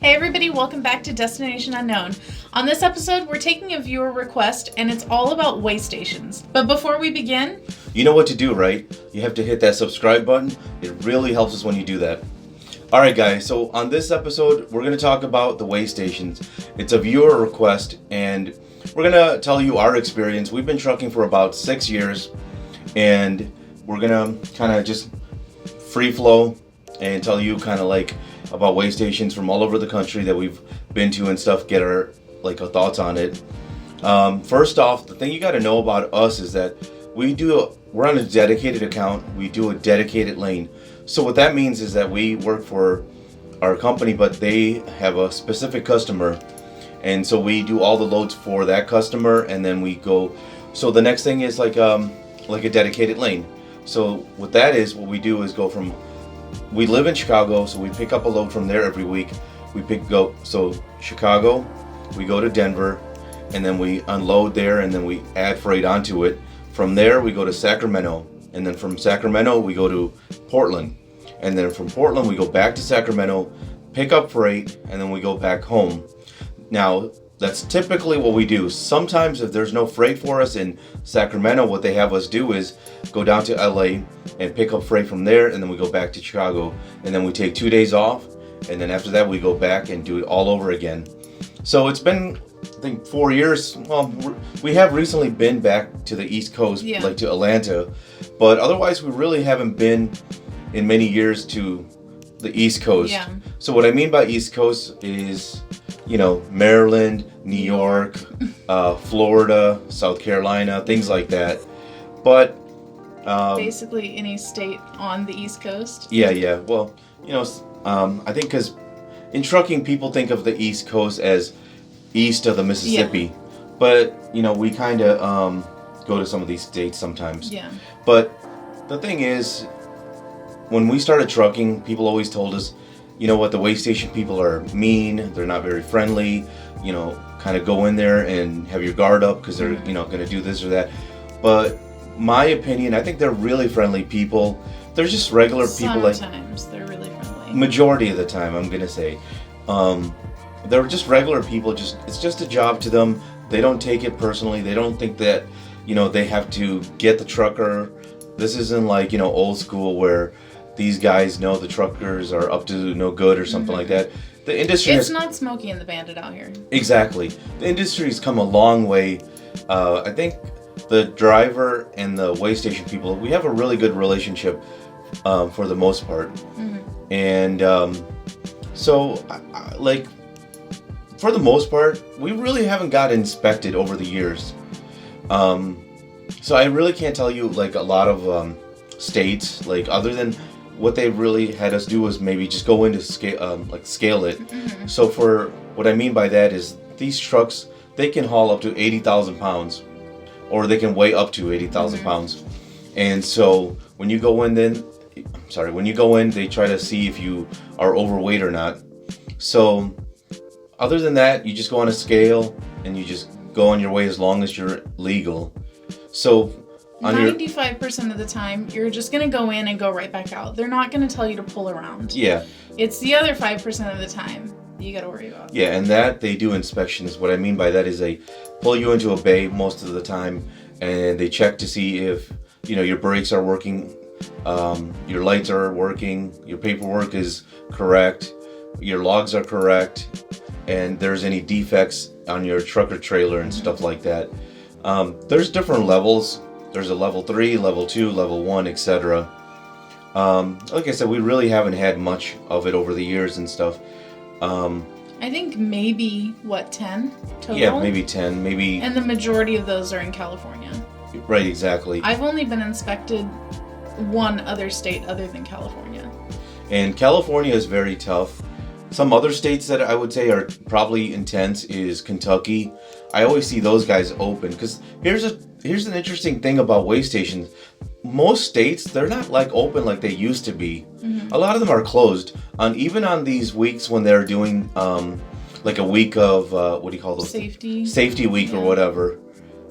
Hey everybody, welcome back to Destination Unknown. On this episode, we're taking a viewer request, and it's all about way stations. But before we begin... You know what to do, right? You have to hit that subscribe button. It really helps us when you do that. Alright guys, so on this episode, we're going to talk about the way stations. It's a viewer request, and we're going to tell you our experience. We've been trucking for about 6 years, and we're going to kind of just free flow and tell you kind of like about way stations from all over the country that we've been to and stuff, get our thoughts on it. First off, the thing you got to know about us is that we're on a dedicated account. We do a dedicated lane. So what that means is that we work for our company, but they have a specific customer, and so we do all the loads for that customer, and then we go. So the next thing is like a dedicated lane. So what that is, what we do is go from. We live in Chicago, so we pick up a load from there every week. So Chicago, we go to Denver, and then we unload there, and then we add freight onto it. From there, we go to Sacramento, and then from Sacramento, we go to Portland, and then from Portland, we go back to Sacramento, pick up freight, and then we go back home. Now, that's typically what we do. Sometimes if there's no freight for us in Sacramento, what they have us do is go down to LA and pick up freight from there, and then we go back to Chicago, and then we take 2 days off, and then after that we go back and do it all over again. So it's been, I think, 4 years. Well, we have recently been back to the East Coast, like to Atlanta, but otherwise we really haven't been in many years to the East Coast. Yeah. So what I mean by East Coast is, Maryland, New York, Florida, South Carolina, things like that. But basically any state on the East Coast. Yeah. Well, I think because in trucking, people think of the East Coast as east of the Mississippi, but we kind of go to some of these states sometimes. Yeah. But the thing is, when we started trucking, people always told us, the way station people are mean, they're not very friendly, kind of go in there and have your guard up because they're, going to do this or that. But my opinion, I think they're really friendly people. They're just regular people. Sometimes they're really friendly. Majority of the time, I'm going to say. They're just regular people. It's just a job to them. They don't take it personally. They don't think that, they have to get the trucker. This isn't like, old school where these guys know the truckers are up to no good or something like that. The industry It's not Smokey and the Bandit out here. Exactly. The industry's come a long way. I think the driver and the way station people, we have a really good relationship for the most part. Mm-hmm. And so, for the most part, we really haven't got inspected over the years. So I really can't tell you a lot of states, other than what they really had us do was maybe just go into scale it. Mm-hmm. So for what I mean by that is these trucks, they can haul up to 80,000 pounds, or they can weigh up to 80,000 pounds. And so when you go in, they try to see if you are overweight or not. So other than that, you just go on a scale and you just go on your way as long as you're legal. So 95% of the time, you're just going to go in and go right back out. They're not going to tell you to pull around. Yeah. It's the other 5% of the time you got to worry about. Yeah, and that they do inspections. What I mean by that is they pull you into a bay most of the time, and they check to see if, your brakes are working, your lights are working, your paperwork is correct, your logs are correct, and there's any defects on your truck or trailer and stuff like that. There's different levels. There's a level 3, level 2, level 1, etc. Like I said, we really haven't had much of it over the years and stuff. I think maybe, 10 total? Yeah, maybe 10, maybe... And the majority of those are in California. Right, exactly. I've only been inspected one other state other than California. And California is very tough. Some other states that I would say are probably intense is Kentucky. I always see those guys open, because here's an interesting thing about way stations. Most states, they're not open like they used to be. Mm-hmm. A lot of them are closed. Even on these weeks when they're doing a week of what do you call those? Safety week or whatever.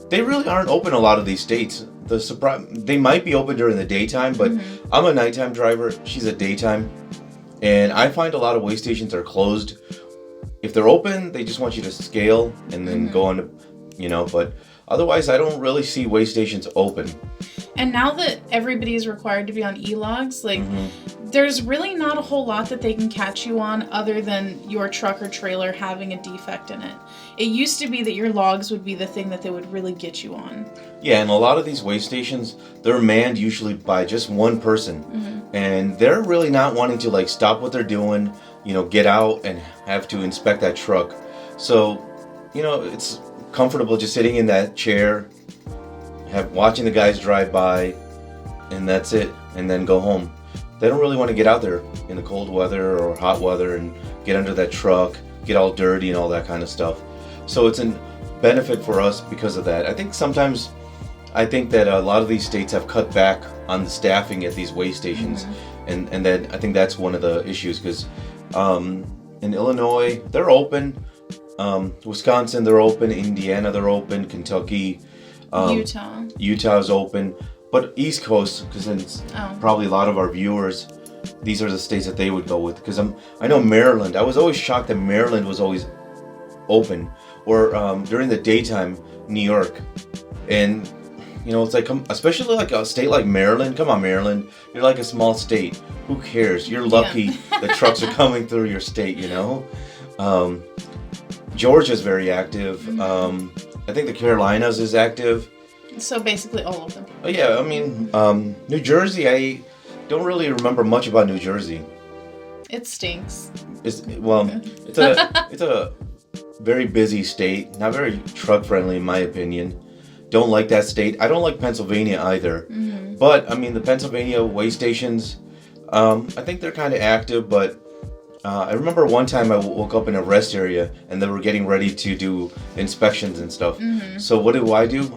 They really aren't open a lot of these states. They might be open during the daytime, but I'm a nighttime driver. She's a daytime. And I find a lot of way stations are closed if they're open, they just want you to scale and then go on to, but otherwise I don't really see weigh stations open. And now that everybody is required to be on e-logs, like, there's really not a whole lot that they can catch you on other than your truck or trailer having a defect in it. It used to be that your logs would be the thing that they would really get you on. Yeah, and a lot of these weigh stations, they're manned usually by just one person. And they're really not wanting to, like, stop what they're doing, get out and have to inspect that truck. So, it's comfortable just sitting in that chair, watching the guys drive by, and that's it, and then go home. They don't really want to get out there in the cold weather or hot weather and get under that truck, get all dirty and all that kind of stuff. So it's a benefit for us because of that. I think that a lot of these states have cut back on the staffing at these weigh stations, and then I think that's one of the issues, because in Illinois, they're open. Wisconsin, they're open. Indiana, they're open. Kentucky. Utah's open. But East Coast, because it's probably a lot of our viewers, these are the states that they would go with. Because I know Maryland. I was always shocked that Maryland was always open. Or during the daytime, New York. And, it's like, especially like a state like Maryland. Come on, Maryland. You're like a small state. Who cares? You're lucky that trucks are coming through your state, Georgia's very active. I think the Carolinas is active. So basically all of them. Oh, yeah, I mean, New Jersey, I don't really remember much about New Jersey. It stinks. It's a very busy state, not very truck friendly in my opinion. Don't like that state. I don't like Pennsylvania either. But I mean, the Pennsylvania weigh stations, I think they're kind of active, but I remember one time I woke up in a rest area and they were getting ready to do inspections and stuff. So what do?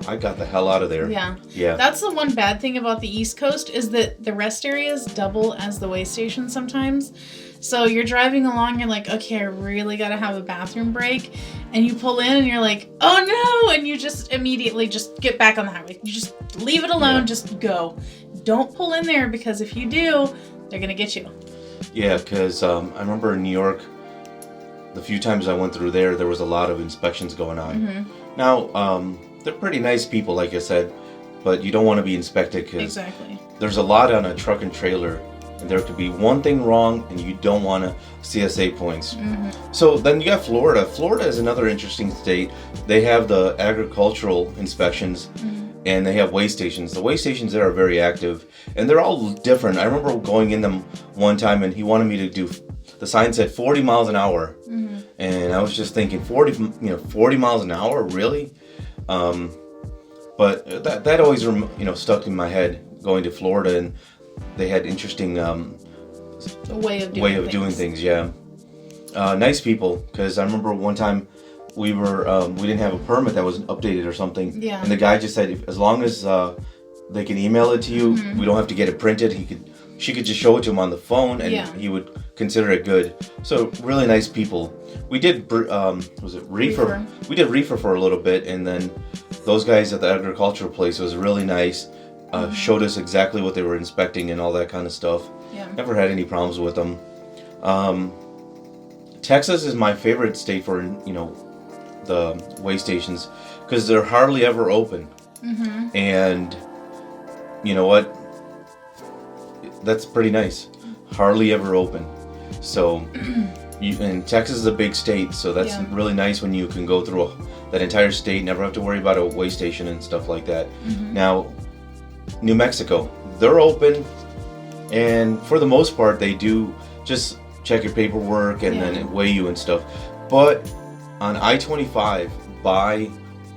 I got the hell out of there. Yeah. That's the one bad thing about the East Coast, is that the rest areas double as the weigh station sometimes. So you're driving along, you're like, okay, I really got to have a bathroom break. And you pull in and you're like, oh no. And you just immediately just get back on the highway. You just leave it alone. Just go. Don't pull in there, because if you do, they're going to get you. Yeah, because I remember in New York, the few times I went through there was a lot of inspections going on. Now, they're pretty nice people, like I said, but you don't want to be inspected because there's a lot on a truck and trailer, and there could be one thing wrong, and you don't want to CSA points. So then you got Florida. Florida is another interesting state. They have the agricultural inspections. And they have weigh stations. The weigh stations there are very active, and they're all different. I remember going in them one time, and he wanted me to do. The sign said 40 miles an hour, and I was just thinking 40 miles an hour, really? But that always stuck in my head going to Florida, and they had interesting way of doing things. Yeah, nice people. Because I remember one time. We didn't have a permit that was updated or something. Yeah. And the guy just said, as long as they can email it to you, we don't have to get it printed. She could just show it to him on the phone, and he would consider it good. So really nice people. We did was it reefer? We did reefer for a little bit, and then those guys at the agricultural place was really nice. Showed us exactly what they were inspecting and all that kind of stuff. Yeah. Never had any problems with them. Texas is my favorite state for the weigh stations, because they're hardly ever open. And you know what, that's pretty nice. Hardly ever open. So and Texas is a big state, so that's really nice when you can go through that entire state, never have to worry about a weigh station and stuff like that. Now New Mexico, they're open, and for the most part they do just check your paperwork and then weigh you and stuff. But on I-25 by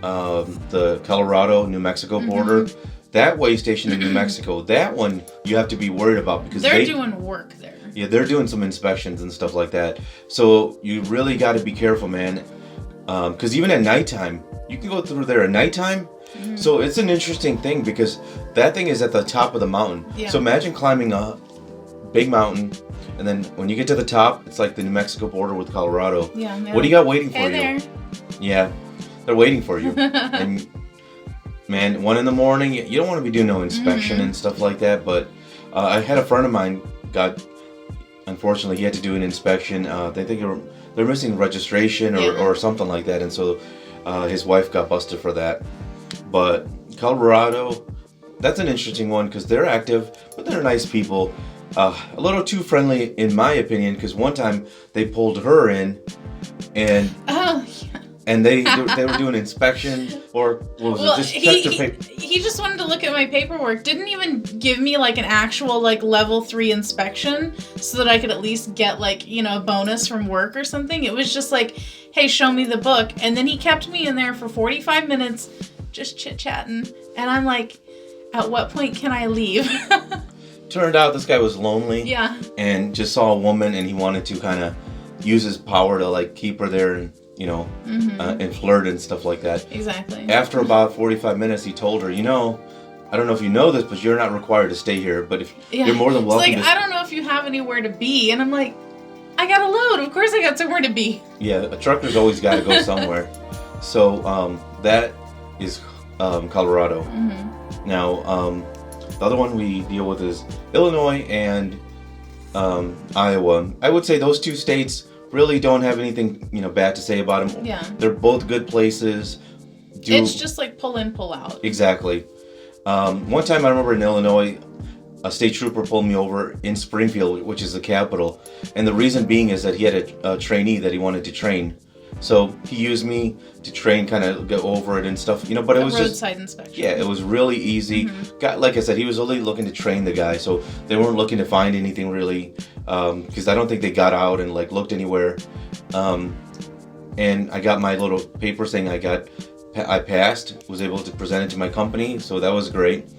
the Colorado-New Mexico border, that weigh station in New Mexico, that one you have to be worried about, because they're doing work there. Yeah, they're doing some inspections and stuff like that. So you really got to be careful, man. Because even at nighttime, you can go through there at nighttime. So it's an interesting thing, because that thing is at the top of the mountain. So imagine climbing a big mountain, and then when you get to the top, it's like the New Mexico border with Colorado. Yeah. What do you got waiting for you? There. Yeah, they're waiting for you. And man, 1 a.m, you don't want to be doing no inspection and stuff like that. But I had a friend of mine unfortunately, he had to do an inspection. They they're missing registration or something like that, and so his wife got busted for that. But Colorado, that's an interesting one because they're active, but they're nice people. A little too friendly, in my opinion, because one time they pulled her in, and and they were doing inspection, or what was it? Just checked her paper. He just wanted to look at my paperwork. Didn't even give me like an actual like level 3 inspection so that I could at least get like, you know, a bonus from work or something. It was just like, hey, show me the book. And then he kept me in there for 45 minutes just chit-chatting. And I'm like, at what point can I leave? Turned out this guy was lonely. Yeah. And just saw a woman, and he wanted to kind of use his power to like keep her there and, you know, and flirt and stuff like that. Exactly. After about 45 minutes, he told her, you know, I don't know if you know this, but you're not required to stay here. But if you're more than welcome. It's like, I don't know if you have anywhere to be. And I'm like, I got a load. Of course I got somewhere to be. Yeah, a trucker's always got to go somewhere. So that is Colorado. Now, the other one we deal with is Illinois and Iowa. I would say those two states really don't have anything, you know, bad to say about them. Yeah. They're both good places. It's just like pull in, pull out. Exactly. One time I remember in Illinois, a state trooper pulled me over in Springfield, which is the capital. And the reason being is that he had a trainee that he wanted to train. So he used me to train, kind of go over it and stuff, you know, but it was roadside inspection. Yeah, it was really easy. Like I said, he was only looking to train the guy, so they weren't looking to find anything really, because I don't think they got out and like looked anywhere. And I got my little paper saying I passed, was able to present it to my company, so that was great.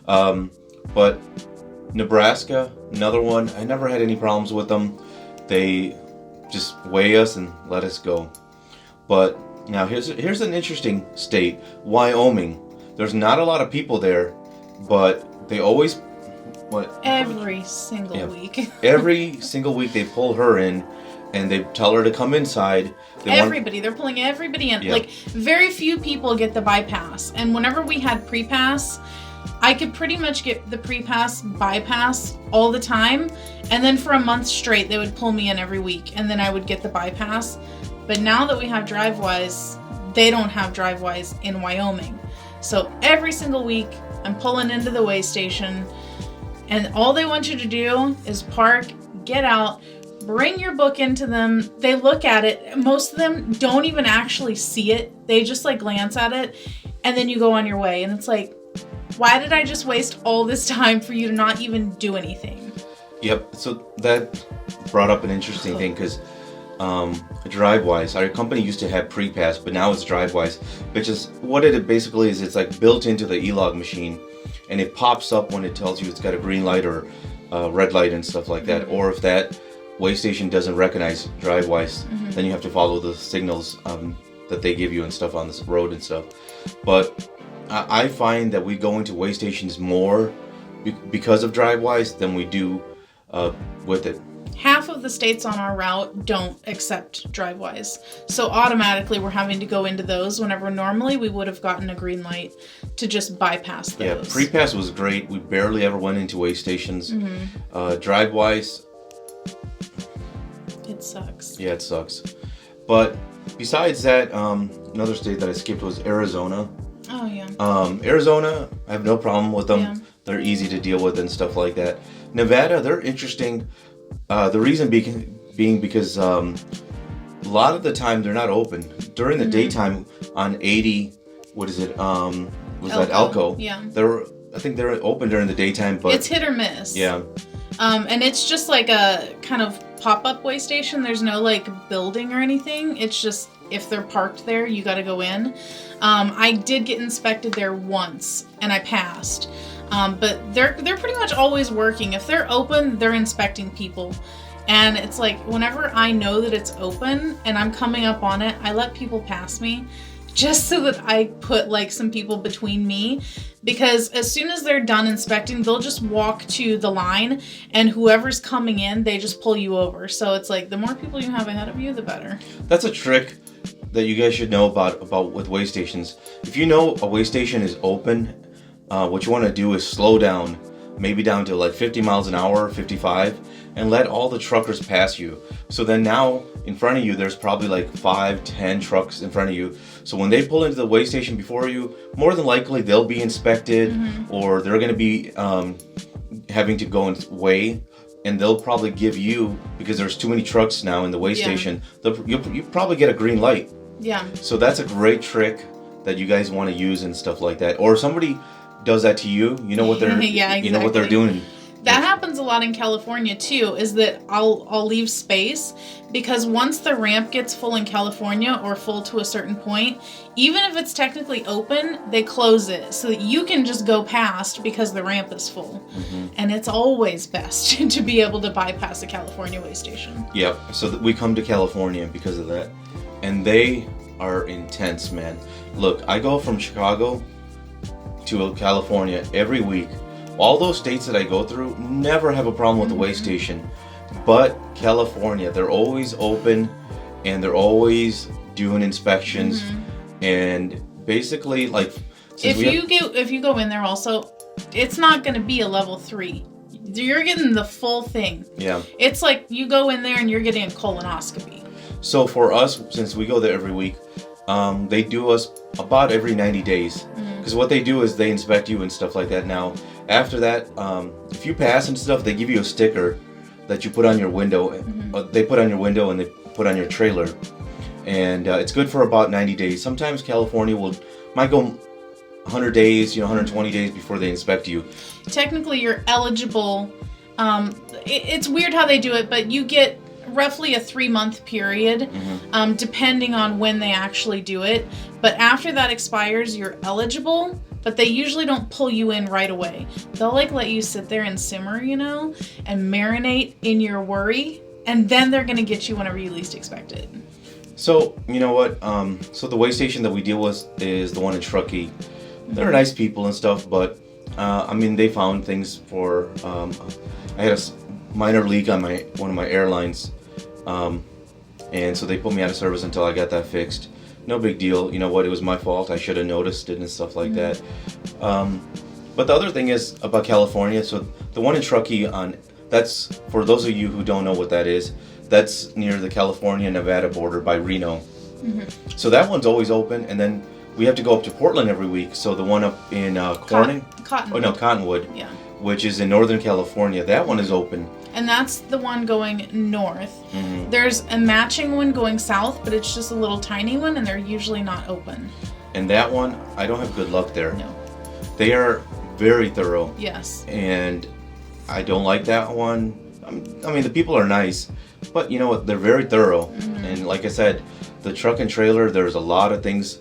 But Nebraska, another one, I never had any problems with them. They just weigh us and let us go. But now here's an interesting state, Wyoming. There's not a lot of people there, but they always every single week. Every single week they pull her in, and they tell her to come inside. They're pulling everybody in. Yeah. Like very few people get the bypass, and whenever we had PrePass, I could pretty much get the PrePass bypass all the time, and then for a month straight they would pull me in every week, and then I would get the bypass. But now that we have DriveWise, they don't have DriveWise in Wyoming. So every single week I'm pulling into the weigh station, and all they want you to do is park, get out, bring your book into them. They look at it. Most of them don't even actually see it. They just like glance at it, and then you go on your way. And it's like, why did I just waste all this time for you to not even do anything? Yep. So that brought up an interesting thing, because DriveWise, our company used to have PrePass, but now it's DriveWise, which is what it basically is. It's like built into the e-log machine, and it pops up when it tells you it's got a green light or red light and stuff like that. Or if that weigh station doesn't recognize DriveWise, then you have to follow the signals that they give you and stuff on this road and stuff. But I find that we go into weigh stations more because of DriveWise than we do with it. Half of the states on our route don't accept DriveWise. So automatically we're having to go into those whenever normally we would have gotten a green light to just bypass those. Yeah, PrePass was great. We barely ever went into weigh stations. DriveWise, it sucks. Yeah, it sucks. But besides that, another state that I skipped was Arizona. Oh, yeah. Arizona, I have no problem with them. Yeah. They're easy to deal with and stuff like that. Nevada, they're interesting. The reason being because a lot of the time they're not open. During the daytime on 80, what is it? That Elko? Yeah. I think they're open during the daytime, but it's hit or miss. Yeah. And it's just like a kind of pop-up weigh station. There's no like building or anything. It's just if they're parked there, you got to go in. I did get inspected there once, and I passed. But they're pretty much always working. If they're open, they're inspecting people. And it's like whenever I know that it's open and I'm coming up on it, I let people pass me just so that I put like some people between me, because as soon as they're done inspecting, they'll just walk to the line, and whoever's coming in, they just pull you over. So it's like the more people you have ahead of you, the better. That's a trick that you guys should know about with weigh stations. If you know a weigh station is open, what you want to do is slow down, maybe down to like 50 miles an hour, 55, and let all the truckers pass you. So then now, in front of you, there's probably like 5-10 trucks in front of you. So when they pull into the weigh station before you, more than likely they'll be inspected, or they're going to be having to go and weigh, and they'll probably give you, because there's too many trucks now in the weigh station, you probably get a green light. Yeah. So that's a great trick that you guys want to use and stuff like that. Or if somebody does that to you, you know what they're you know what they're doing. That happens a lot in California too, is that I'll leave space, because once the ramp gets full in California, or full to a certain point, even if it's technically open, they close it so that you can just go past because the ramp is full. And it's always best to be able to bypass a California weigh station. Yep. So we come to California because of that. And they are intense, man. Look, I go from Chicago to California every week. All those states that I go through never have a problem with the weigh station. But California, they're always open, and they're always doing inspections. And basically, like, if you go in there also, it's not going to be a level 3. You're getting the full thing. Yeah. It's like you go in there and you're getting a colonoscopy. So for us, since we go there every week, they do us about every 90 days. Because what they do is they inspect you and stuff like that. Now, after that, if you pass and stuff, they give you a sticker that you put on your window. They put on your window and they put on your trailer. And it's good for about 90 days. Sometimes California might go 100 days, 120 days before they inspect you. Technically, you're eligible. It's weird how they do it, but you get roughly a 3-month period, depending on when they actually do it. But after that expires, you're eligible, but they usually don't pull you in right away. They'll let you sit there and simmer, and marinate in your worry, and then they're going to get you whenever you least expect it. So, you know what? So the weigh station that we deal with is the one in Truckee. They're nice people and stuff, but they found things for. I had a minor leak on one of my airlines, and so they put me out of service until I got that fixed. No big deal. You know what? It was my fault. I should have noticed it and stuff like that. But the other thing is about California. So the one in Truckee, that's for those of you who don't know what that is. That's near the California-Nevada border by Reno. So that one's always open, and then we have to go up to Portland every week. So the one up in Corning? Cottonwood. Yeah. Which is in Northern California. That one is open. And that's the one going north. There's a matching one going south, but it's just a little tiny one, and they're usually not open. And that one, I don't have good luck there. No. They are very thorough. Yes. And I don't like that one. The people are nice, but you know what? They're very thorough. And like I said, the truck and trailer, there's a lot of things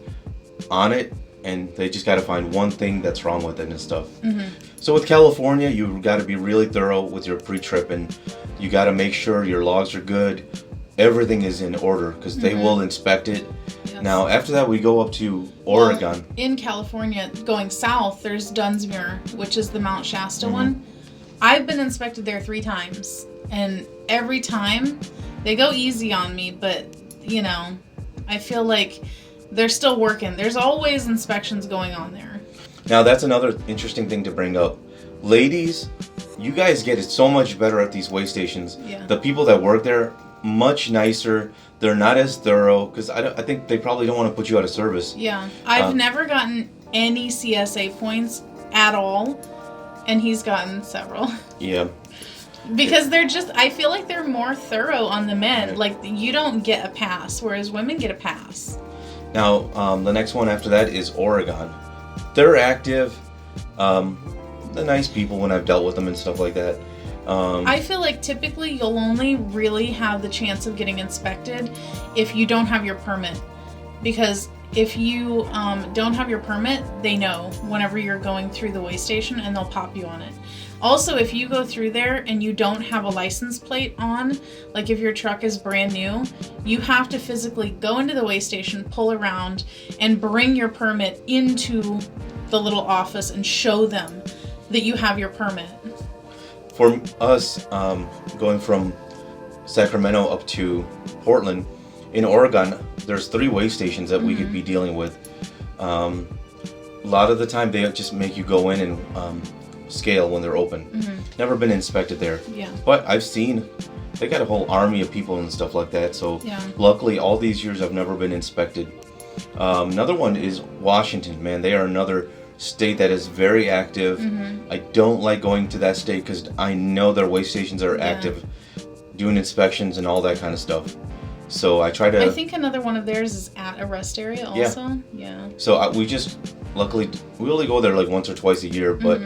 on it, and they just got to find one thing that's wrong with it and stuff. So with California, you got to be really thorough with your pre-trip, and you got to make sure your logs are good. Everything is in order, because they will inspect it. Yes. Now, after that, we go up to Oregon. Well, in California, going south, there's Dunsmuir, which is the Mount Shasta one. I've been inspected there 3 times, and every time they go easy on me, but I feel like they're still working. There's always inspections going on there. Now, that's another interesting thing to bring up. Ladies, you guys get it so much better at these weigh stations. Yeah. The people that work there, much nicer. They're not as thorough, because I think they probably don't want to put you out of service. Yeah. I've never gotten any CSA points at all, and he's gotten several. Yeah. Because I feel like they're more thorough on the men. Right. Like, you don't get a pass, whereas women get a pass. Now, the next one after that is Oregon. They're active. They're nice people when I've dealt with them and stuff like that. I feel like typically you'll only really have the chance of getting inspected if you don't have your permit. Because if you don't have your permit, they know whenever you're going through the weigh station, and they'll pop you on it. Also, if you go through there and you don't have a license plate on, like if your truck is brand new, you have to physically go into the weigh station, pull around, and bring your permit into the little office and show them that you have your permit. For us, going from Sacramento up to Portland, in Oregon, there's 3 weigh stations that we could be dealing with. A lot of the time, they just make you go in and scale when they're open. Never been inspected there. Yeah. But I've seen they got a whole army of people and stuff like that. So Yeah. luckily, all these years I've never been inspected. Another one is Washington. Man, they are another state that is very active. I don't like going to that state because I know their weigh stations are active, doing inspections and all that kind of stuff. So I try to. I think another one of theirs is at a rest area also. Yeah. So we just luckily we only go there like once or twice a year, but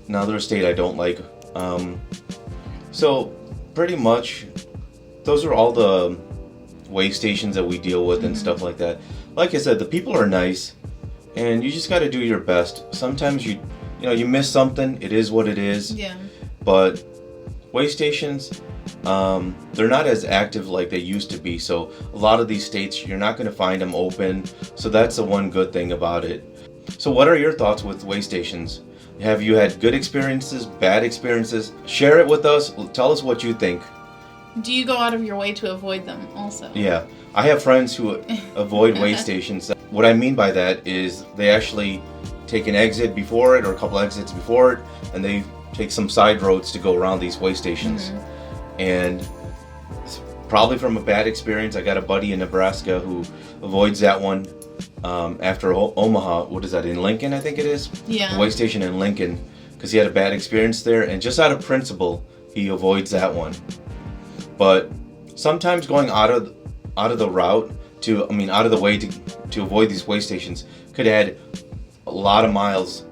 another state I don't like. So pretty much, those are all the weigh stations that we deal with and stuff like that. Like I said, the people are nice, and you just got to do your best. Sometimes you miss something. It is what it is. Yeah. But weigh stations, they're not as active like they used to be. So a lot of these states, you're not going to find them open. So that's the one good thing about it. So what are your thoughts with weigh stations? Have you had good experiences, bad experiences? Share it with us. Tell us what you think. Do you go out of your way to avoid them also? Yeah. I have friends who avoid weigh stations. What I mean by that is they actually take an exit before it or a couple exits before it, and they take some side roads to go around these weigh stations. And probably from a bad experience, I got a buddy in Nebraska who avoids that one after Omaha. What is that, in Lincoln, I think it is? Yeah. The weigh station in Lincoln, because he had a bad experience there, and just out of principle, he avoids that one. But sometimes going out of the route out of the way to avoid these weigh stations could add a lot of miles.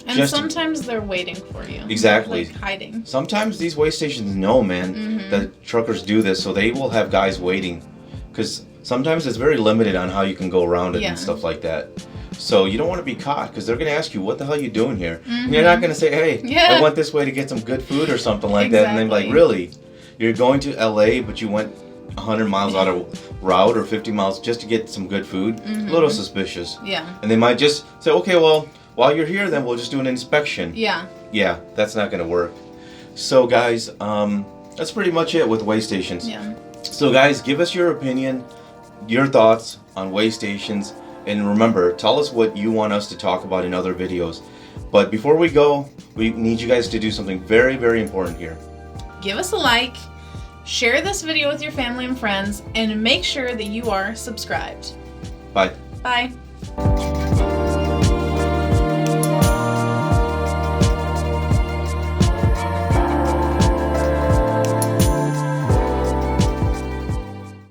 And sometimes they're waiting for you. Exactly. Like hiding. Sometimes these weigh stations know, man, that truckers do this, so they will have guys waiting. Because sometimes it's very limited on how you can go around it and stuff like that. So you don't want to be caught, because they're going to ask you, what the hell are you doing here? And you're not going to say, hey, I went this way to get some good food or something like that. And they're like, really? You're going to LA, but you went 100 miles out of route or 50 miles just to get some good food? A little suspicious. Yeah. And they might just say, okay, well, while you're here, then we'll just do an inspection. Yeah. Yeah, that's not going to work. So, guys, that's pretty much it with weigh stations. Yeah. So, guys, give us your opinion, your thoughts on weigh stations. And remember, tell us what you want us to talk about in other videos. But before we go, we need you guys to do something very, very important here. Give us a like, share this video with your family and friends, and make sure that you are subscribed. Bye. Bye.